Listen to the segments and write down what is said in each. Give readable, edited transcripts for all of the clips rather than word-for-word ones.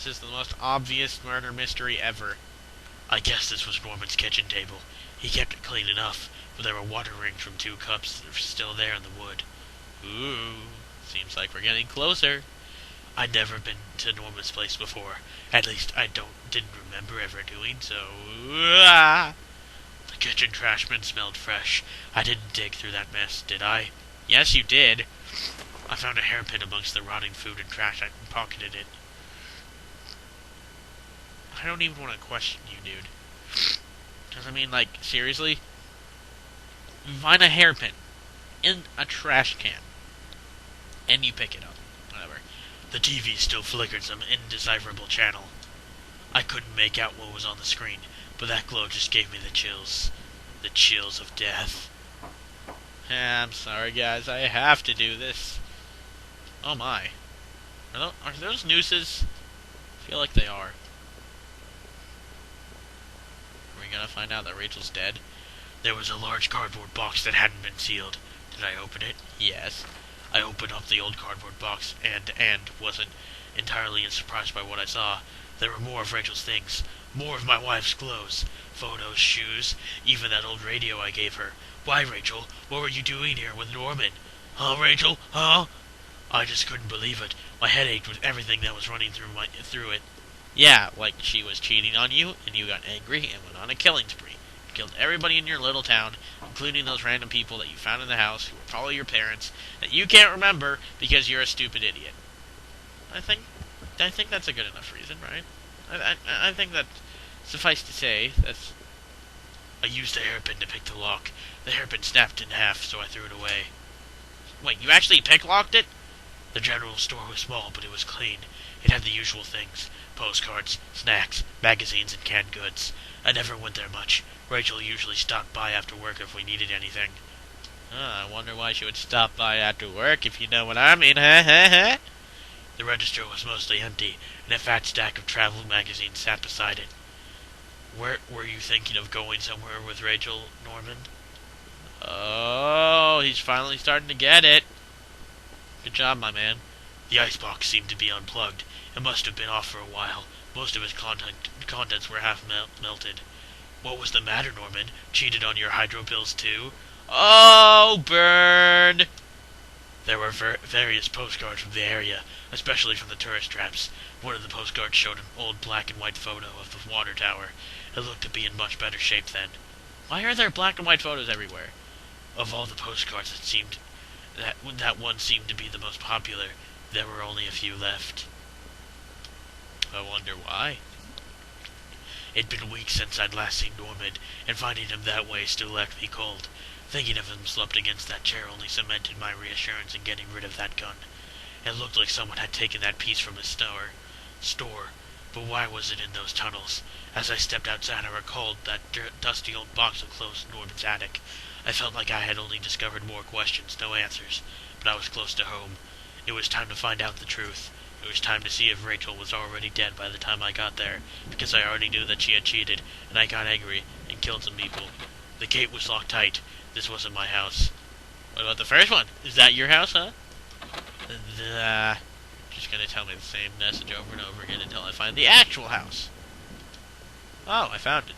This is the most obvious murder mystery ever. I guess this was Norman's kitchen table. He kept it clean enough, but there were water rings from 2 cups that were still there in the wood. Ooh, seems like we're getting closer. I'd never been to Norman's place before. At least I didn't remember ever doing so. The kitchen trash bin smelled fresh. I didn't dig through that mess, did I? Yes, you did. I found a hairpin amongst the rotting food and trash. I pocketed it. I don't even want to question you, dude. Because, I mean, like, seriously? You find a hairpin in a trash can, and you pick it up. Whatever. The TV still flickered some indecipherable channel. I couldn't make out what was on the screen, but that glow just gave me the chills. The chills of death. I'm sorry, guys. I have to do this. Oh, my. Are those nooses? I feel like they are. Are we gonna find out that Rachel's dead? There was a large cardboard box that hadn't been sealed. Did I open it? Yes. I opened up the old cardboard box and wasn't entirely surprised by what I saw. There were more of Rachel's things. More of my wife's clothes. Photos, shoes, even that old radio I gave her. Why, Rachel? What were you doing here with Norman? Huh, Rachel? Huh? I just couldn't believe it. My head ached with everything that was running through it. Yeah, like she was cheating on you, and you got angry and went on a killing spree. You killed everybody in your little town, including those random people that you found in the house, who were probably your parents, that you can't remember because you're a stupid idiot. I think that's a good enough reason, right? I think that, suffice to say, that's... I used a hairpin to pick the lock. The hairpin snapped in half, so I threw it away. Wait, you actually picklocked it? The general store was small, but it was clean. It had the usual things. Postcards, snacks, magazines, and canned goods. I never went there much. Rachel usually stopped by after work if we needed anything. I wonder why she would stop by after work, if you know what I mean. The register was mostly empty, and a fat stack of travel magazines sat beside it. Were you thinking of going somewhere with Rachel, Norman? Oh, he's finally starting to get it. Good job, my man. The icebox seemed to be unplugged. It must have been off for a while. Most of its contents were half melted. What was the matter, Norman? Cheated on your hydro pills, too? Oh, burn! There were various postcards from the area, especially from the tourist traps. One of the postcards showed an old black and white photo of the water tower. It looked to be in much better shape then. Why are there black and white photos everywhere? Of all the postcards, it seemed that one seemed to be the most popular. There were only a few left. I wonder why. It'd been weeks since I'd last seen Norman, and finding him that way still left me cold. Thinking of him slumped against that chair only cemented my reassurance in getting rid of that gun. It looked like someone had taken that piece from his store. But why was it in those tunnels? As I stepped outside, I recalled that dusty old box of clothes in Norman's attic. I felt like I had only discovered more questions, no answers. But I was close to home. It was time to find out the truth. It was time to see if Rachel was already dead by the time I got there, because I already knew that she had cheated, and I got angry and killed some people. The gate was locked tight. This wasn't my house. What about the first one? Is that your house, huh? Just gonna tell me the same message over and over again until I find the actual house. Oh, I found it.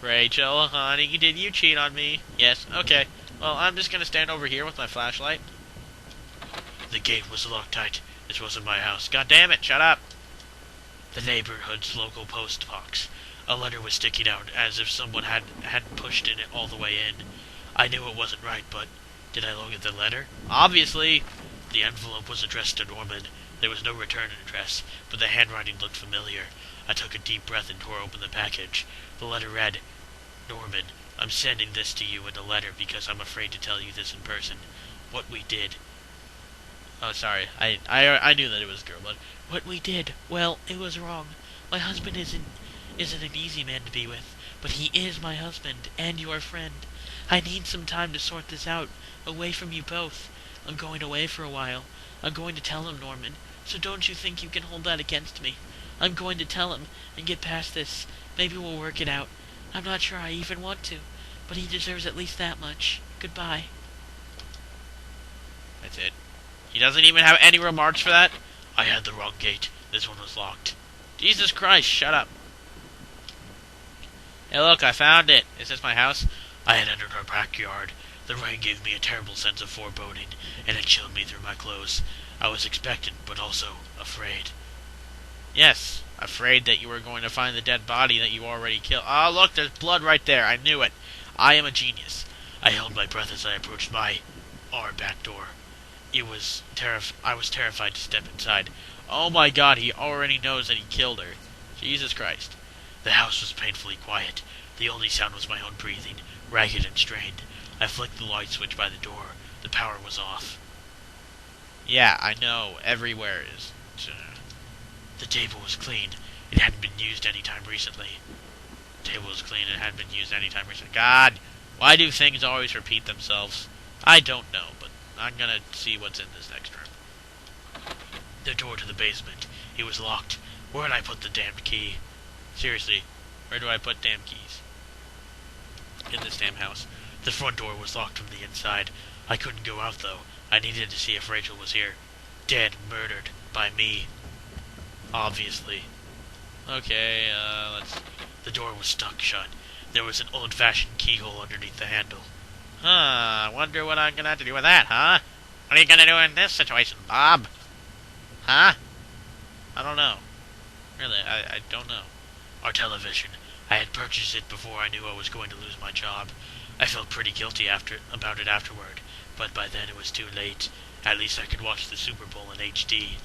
Rachel, honey, did you cheat on me? Yes, okay. Well, I'm just gonna stand over here with my flashlight. The gate was locked tight. This wasn't my house. God damn it, shut up! The neighborhood's local post box. A letter was sticking out, as if someone hadn't pushed it all the way in. I knew it wasn't right, but did I look at the letter? Obviously! The envelope was addressed to Norman. There was no return address, but the handwriting looked familiar. I took a deep breath and tore open the package. The letter read, Norman, I'm sending this to you in a letter because I'm afraid to tell you this in person. What we did... Oh, sorry. I knew that it was a girl, but... What we did, well, it was wrong. My husband isn't an easy man to be with, but he is my husband, and your friend. I need some time to sort this out, away from you both. I'm going away for a while. I'm going to tell him, Norman, so don't you think you can hold that against me. I'm going to tell him, and get past this. Maybe we'll work it out. I'm not sure I even want to, but he deserves at least that much. Goodbye. That's it. He doesn't even have any remarks for that? I had the wrong gate. This one was locked. Jesus Christ, shut up. Hey look, I found it. Is this my house? I had entered our backyard. The rain gave me a terrible sense of foreboding, and it chilled me through my clothes. I was expectant, but also afraid. Yes, afraid that you were going to find the dead body that you already killed. Ah, look, there's blood right there. I knew it. I am a genius. I held my breath as I approached our back door. I was terrified to step inside. Oh my God, he already knows that he killed her. Jesus Christ. The house was painfully quiet. The only sound was my own breathing, ragged and strained. I flicked the light switch by the door. The power was off. Yeah, I know. Everywhere is... The table was clean. It hadn't been used any time recently. The table was clean. It hadn't been used any time recently. God, why do things always repeat themselves? I don't know, but I'm gonna see what's in this next room. The door to the basement. It was locked. Where did I put the damned key? Seriously, where do I put damn keys? In this damn house. The front door was locked from the inside. I couldn't go out, though. I needed to see if Rachel was here. Dead, murdered, by me. Obviously. Okay, The door was stuck shut. There was an old-fashioned keyhole underneath the handle. I wonder what I'm gonna have to do with that, huh? What are you gonna do in this situation, Bob? Huh? I don't know. Really, I don't know. Our television. I had purchased it before I knew I was going to lose my job. I felt pretty guilty about it afterward, but by then it was too late. At least I could watch the Super Bowl in HD.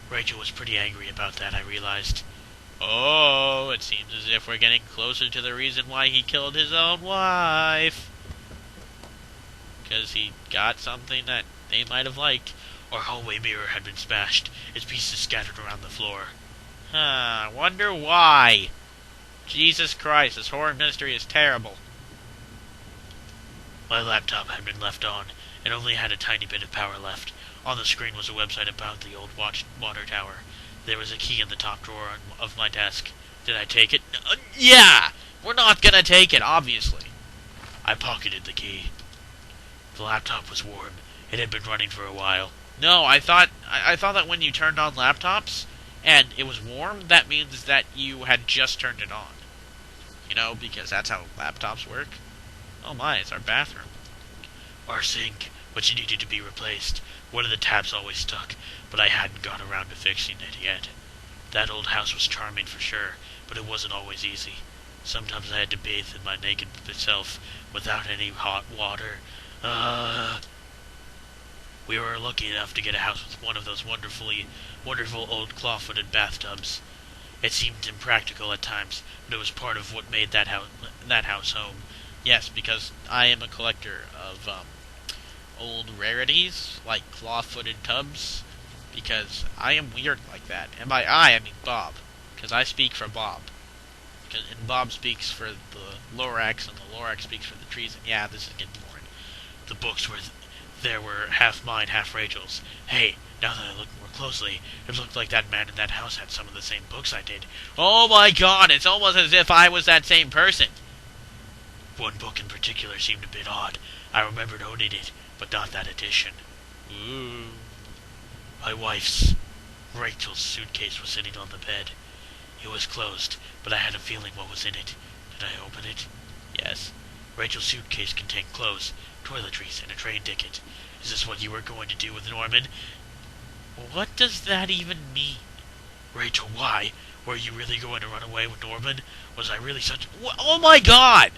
Rachel was pretty angry about that, I realized. Oh, it seems as if we're getting closer to the reason why he killed his own wife. Because he got something that they might have liked. Our hallway mirror had been smashed, its pieces scattered around the floor. I wonder why. Jesus Christ, this horror mystery is terrible. My laptop had been left on, and only had a tiny bit of power left. On the screen was a website about the old water tower. There was a key in the top drawer of my desk. Did I take it? Yeah! We're not gonna take it, obviously. I pocketed the key. The laptop was warm. It had been running for a while. No, I thought that when you turned on laptops and it was warm, that means that you had just turned it on. You know, because that's how laptops work. Oh my, it's our bathroom. Our sink, which needed to be replaced. One of the taps always stuck, but I hadn't got around to fixing it yet. That old house was charming for sure, but it wasn't always easy. Sometimes I had to bathe in my naked self without any hot water. We were lucky enough to get a house with one of those wonderful old claw-footed bathtubs. It seemed impractical at times, but it was part of what made that house home. Yes, because I am a collector of old rarities, like claw-footed tubs, because I am weird like that. And by I mean Bob, because I speak for Bob. And Bob speaks for the Lorax, and the Lorax speaks for the trees, and yeah, this is getting boring. The books there were half mine, half Rachel's. Hey, now that I look more closely, it looked like that man in that house had some of the same books I did. Oh my God, it's almost as if I was that same person. One book in particular seemed a bit odd. I remembered owning it, but not that edition. Ooh. My wife's, Rachel's suitcase was sitting on the bed. It was closed, but I had a feeling what was in it. Did I open it? Yes. Rachel's suitcase contained clothes, toiletries, and a train ticket. Is this what you were going to do with Norman? What does that even mean? Rachel, why? Were you really going to run away with Norman? Was I really such... Oh my God!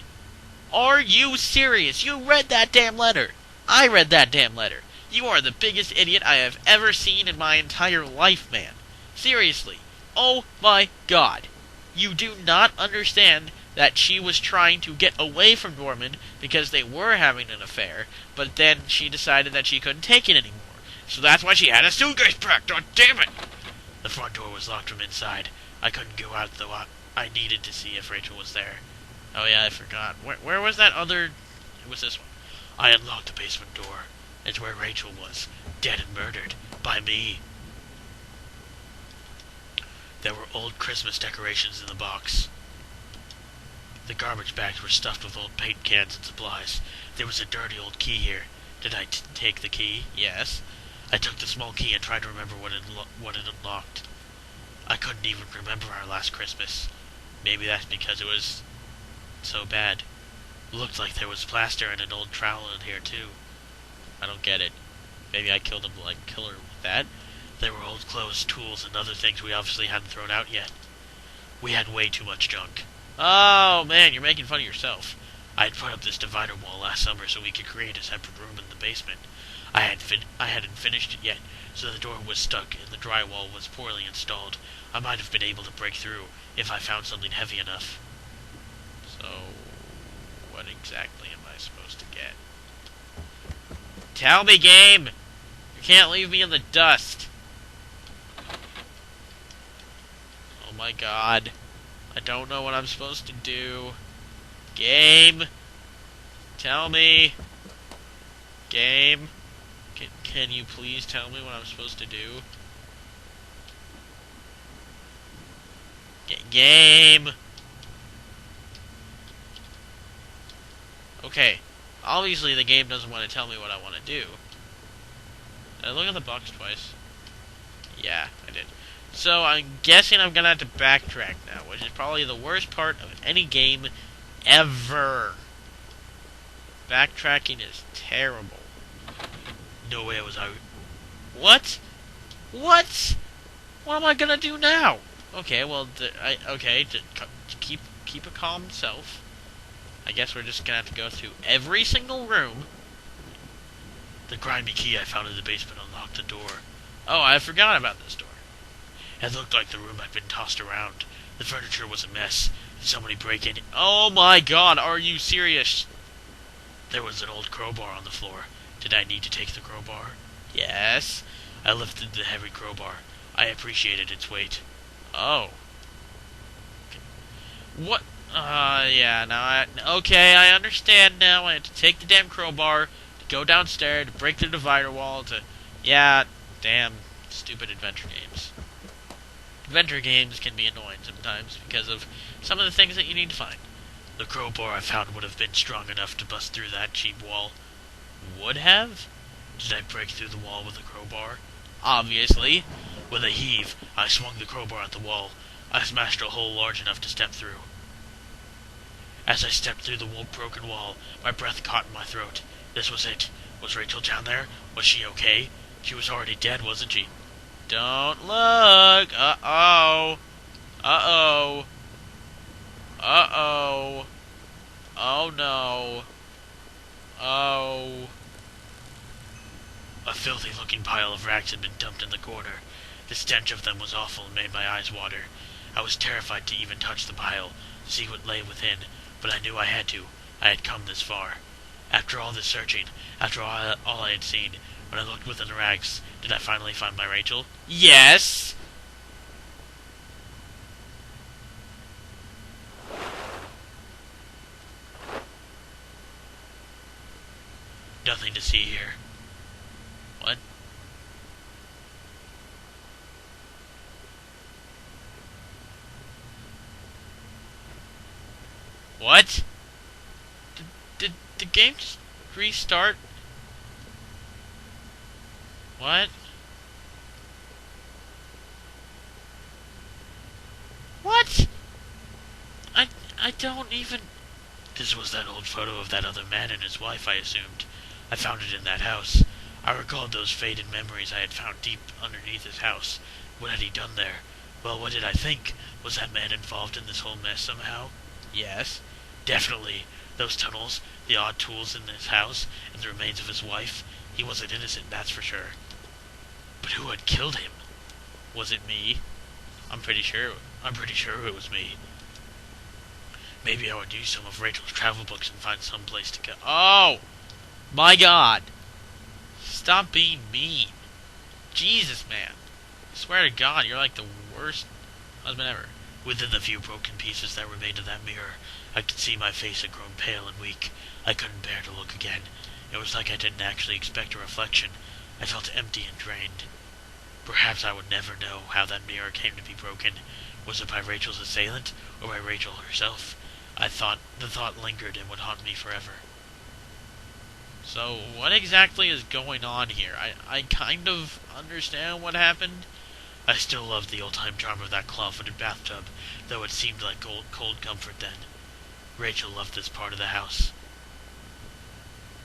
Are you serious? You read that damn letter. I read that damn letter. You are the biggest idiot I have ever seen in my entire life, man. Seriously. Oh my God. You do not understand that she was trying to get away from Norman because they were having an affair, but then she decided that she couldn't take it anymore. So that's why she had a suitcase packed. God damn it! The front door was locked from inside. I couldn't go out, though. I needed to see if Rachel was there. Oh yeah, I forgot. Where was that other... It was this one. I unlocked the basement door. It's where Rachel was. Dead and murdered. By me. There were old Christmas decorations in the box. The garbage bags were stuffed with old paint cans and supplies. There was a dirty old key here. Did I take the key? Yes. I took the small key and tried to remember what it unlocked. I couldn't even remember our last Christmas. Maybe that's because it was so bad. Looked like there was plaster and an old trowel in here too. I don't get it. Maybe I killed him like killer with that. There were old clothes, tools, and other things we obviously hadn't thrown out yet. We had way too much junk. Oh man, you're making fun of yourself. I had put up this divider wall last summer so we could create a separate room in the basement. I hadn't finished it yet, so the door was stuck and the drywall was poorly installed. I might have been able to break through if I found something heavy enough. So, what exactly am I supposed to get? Tell me, game! You can't leave me in the dust. Oh my god. I don't know what I'm supposed to do. Game! Tell me. Game? Can you please tell me what I'm supposed to do? Game! Okay. Obviously the game doesn't want to tell me what I want to do. Did I look at the box twice? Yeah, I did. So I'm guessing I'm gonna have to backtrack now, which is probably the worst part of any game ever. Backtracking is terrible. No way was I... What? What? What am I gonna do now? Okay, well, to keep a calm self, I guess we're just gonna have to go through every single room. The grimy key I found in the basement unlocked the door. Oh, I forgot about this door. It looked like the room had been tossed around. The furniture was a mess. Did somebody break in? Oh my god, are you serious? There was an old crowbar on the floor. Did I need to take the crowbar? Yes. I lifted the heavy crowbar. I appreciated its weight. Oh. What? Yeah, now okay, I understand now. I had to take the damn crowbar, to go downstairs, to break the divider wall, yeah, damn stupid adventure games. Adventure games can be annoying sometimes because of some of the things that you need to find. The crowbar I found would have been strong enough to bust through that cheap wall. Would have? Did I break through the wall with a crowbar? Obviously. With a heave, I swung the crowbar at the wall. I smashed a hole large enough to step through. As I stepped through the broken wall, my breath caught in my throat. This was it. Was Rachel down there? Was she okay? She was already dead, wasn't she? Don't look! Uh-oh! Uh-oh! Uh-oh! Oh no! Oh... A filthy-looking pile of rags had been dumped in the corner. The stench of them was awful and made my eyes water. I was terrified to even touch the pile, to see what lay within, but I knew I had to. I had come this far. After all this searching, after all I had seen, when I looked within the rags, did I finally find my Rachel? Yes! Nothing to see here. What? What? Did the game just restart? What? What? I don't even... This was that old photo of that other man and his wife, I assumed. I found it in that house. I recalled those faded memories I had found deep underneath his house. What had he done there? Well, what did I think? Was that man involved in this whole mess somehow? Yes. Definitely. Those tunnels, the odd tools in his house, and the remains of his wife. He wasn't innocent, that's for sure. But who had killed him? Was it me? I'm pretty sure it was me. Maybe I would use some of Rachel's travel books and find some place to go. Oh! My god! Stop being mean. Jesus, man. I swear to God, you're like the worst husband ever. Within the few broken pieces that remained of that mirror, I could see my face had grown pale and weak. I couldn't bear to look again. It was like I didn't actually expect a reflection. I felt empty and drained. Perhaps I would never know how that mirror came to be broken. Was it by Rachel's assailant, or by Rachel herself? The thought lingered and would haunt me forever. So, what exactly is going on here? I kind of understand what happened. I still love the old-time charm of that claw-footed bathtub, though it seemed like cold comfort then. Rachel loved this part of the house.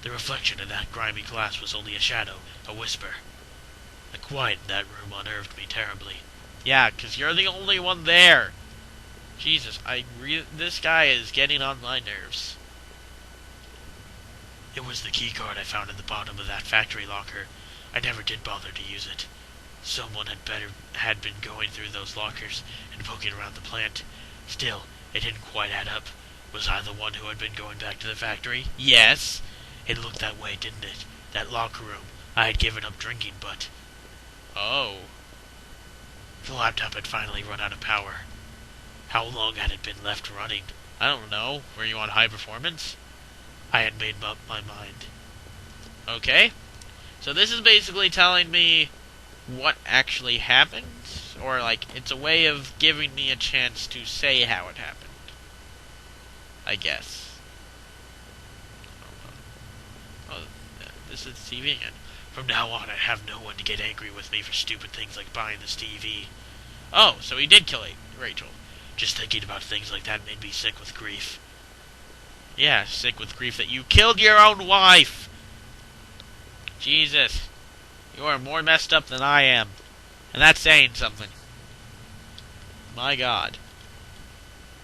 The reflection in that grimy glass was only a shadow, a whisper. The quiet in that room unnerved me terribly. Yeah, 'cause you're the only one there. Jesus, this guy is getting on my nerves. It was the key card I found at the bottom of that factory locker. I never did bother to use it. Someone had been going through those lockers and poking around the plant. Still, it didn't quite add up. Was I the one who had been going back to the factory? Yes! It looked that way, didn't it? That locker room. I had given up drinking, but... Oh. The laptop had finally run out of power. How long had it been left running? I don't know. Were you on high performance? I had made up my mind. Okay. So this is basically telling me what actually happened, or like it's a way of giving me a chance to say how it happened, I guess. Oh, this is TV again. From now on, I have no one to get angry with me for stupid things like buying this TV. Oh, so he did kill Rachel. Just thinking about things like that made me sick with grief. Yeah, sick with grief that you killed your own wife! Jesus. You are more messed up than I am. And that's saying something. My God.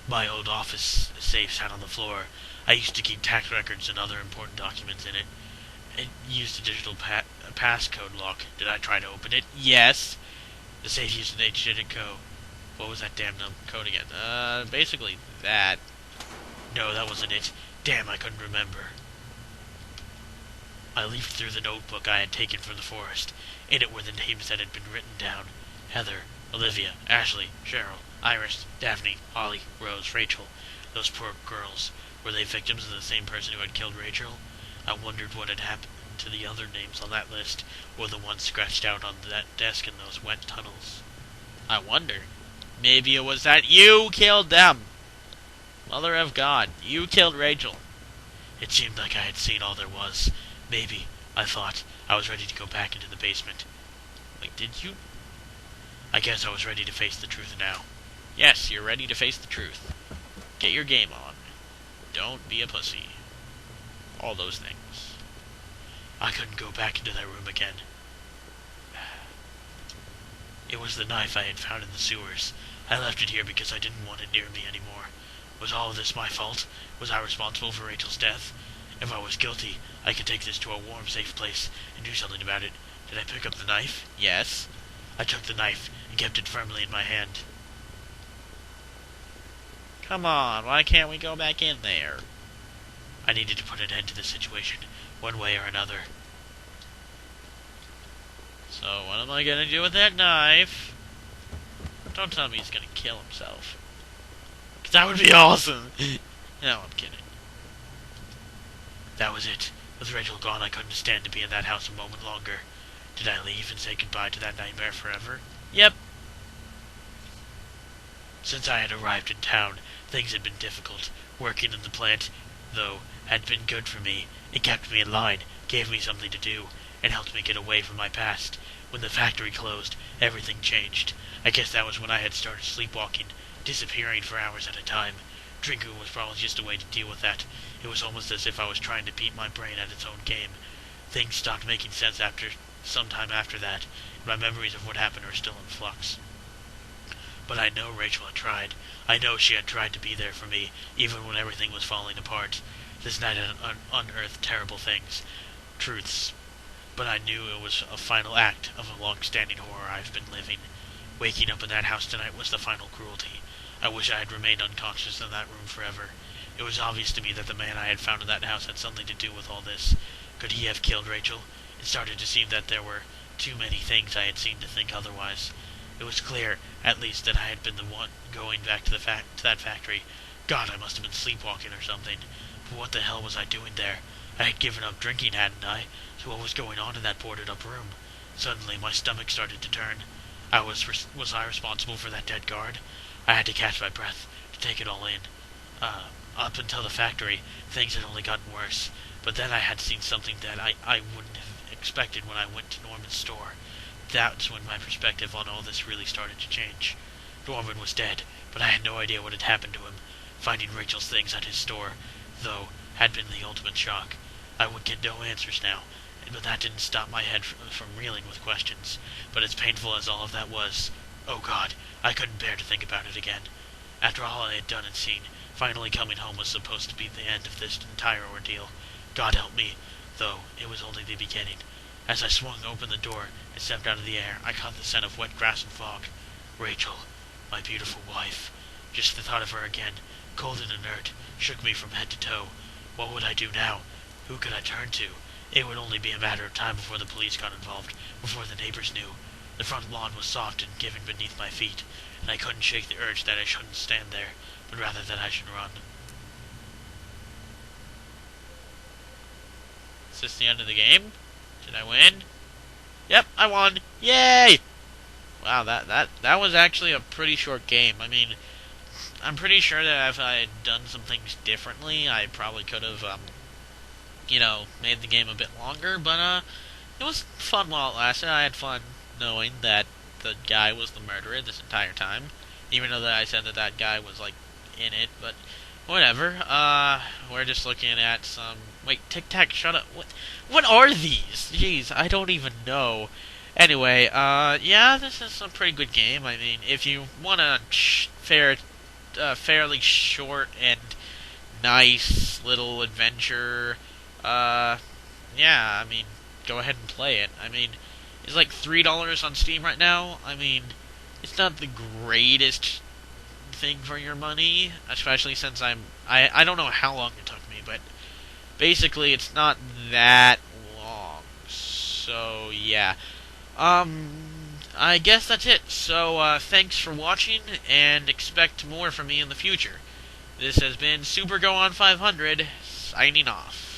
My old office safe sat on the floor. I used to keep tax records and other important documents in it. It used a digital passcode lock. Did I try to open it? Yes. The safe used an 8-digit code. What was that damn code again? Basically that. No, that wasn't it. Damn, I couldn't remember. I leafed through the notebook I had taken from the forest. In it were the names that had been written down. Heather, Olivia, Ashley, Cheryl, Iris, Daphne, Holly, Rose, Rachel. Those poor girls. Were they victims of the same person who had killed Rachel? I wondered what had happened to the other names on that list, or the ones scratched out on that desk in those wet tunnels. I wonder. Maybe it was that you killed them. Mother of God, you killed Rachel. It seemed like I had seen all there was. Maybe, I thought, I was ready to go back into the basement. Wait, did you? I guess I was ready to face the truth now. Yes, you're ready to face the truth. Get your game on. Don't be a pussy. All those things. I couldn't go back into that room again. It was the knife I had found in the sewers. I left it here because I didn't want it near me anymore. Was all of this my fault? Was I responsible for Rachel's death? If I was guilty, I could take this to a warm, safe place and do something about it. Did I pick up the knife? Yes. I took the knife and kept it firmly in my hand. Come on, why can't we go back in there? I needed to put an end to the situation, one way or another. So, what am I gonna do with that knife? Don't tell me he's gonna kill himself. 'Cause that would be awesome! No, I'm kidding. That was it. With Rachel gone, I couldn't stand to be in that house a moment longer. Did I leave and say goodbye to that nightmare forever? Yep. Since I had arrived in town, things had been difficult. Working in the plant, though, had been good for me. It kept me in line, gave me something to do, and helped me get away from my past. When the factory closed, everything changed. I guess that was when I had started sleepwalking, disappearing for hours at a time. Drinking was probably just a way to deal with that. It was almost as if I was trying to beat my brain at its own game. Things stopped making sense sometime after that, and my memories of what happened are still in flux. But I know Rachel had tried. I know she had tried to be there for me, even when everything was falling apart. This night had unearthed terrible things, truths, but I knew it was a final act of a long-standing horror I've been living. Waking up in that house tonight was the final cruelty. I wish I had remained unconscious in that room forever. It was obvious to me that the man I had found in that house had something to do with all this. Could he have killed Rachel? It started to seem that there were too many things I had seen to think otherwise. It was clear, at least, that I had been the one going back to that factory. God, I must have been sleepwalking or something. But what the hell was I doing there? I had given up drinking, hadn't I? So what was going on in that boarded-up room? Suddenly, my stomach started to turn. Was I responsible for that dead guard? I had to catch my breath to take it all in. Up until the factory, things had only gotten worse. But then I had seen something that I wouldn't have expected when I went to Norman's store. That's when my perspective on all this really started to change. Norman was dead, but I had no idea what had happened to him. Finding Rachel's things at his store, though, had been the ultimate shock. I would get no answers now, but that didn't stop my head from reeling with questions. But as painful as all of that was, oh God, I couldn't bear to think about it again. After all I had done and seen, finally coming home was supposed to be the end of this entire ordeal. God help me, though it was only the beginning. As I swung open the door and stepped out of the air, I caught the scent of wet grass and fog. Rachel, my beautiful wife. Just the thought of her again, cold and inert, shook me from head to toe. What would I do now? Who could I turn to? It would only be a matter of time before the police got involved, before the neighbors knew. The front lawn was soft and giving beneath my feet, and I couldn't shake the urge that I shouldn't stand there, but rather that I should run. Is this the end of the game? Did I win? Yep, I won! Yay! Wow, that was actually a pretty short game. I mean, I'm pretty sure that if I had done some things differently, I probably could have, made the game a bit longer, but, it was fun while it lasted. I had fun knowing that the guy was the murderer this entire time, even though that I said that guy was, in it, but whatever. We're just looking at some... Wait, Tic Tac, shut up. What are these? Jeez, I don't even know. Anyway, yeah, this is a pretty good game. I mean, if you want a fairly short and nice little adventure, yeah, I mean, go ahead and play it. I mean, it's like $3 on Steam right now. I mean, it's not the greatest thing for your money, especially since I don't know how long it took me, but basically it's not that long. So, yeah. I guess that's it. So, thanks for watching, and expect more from me in the future. This has been Super Go On 500, signing off.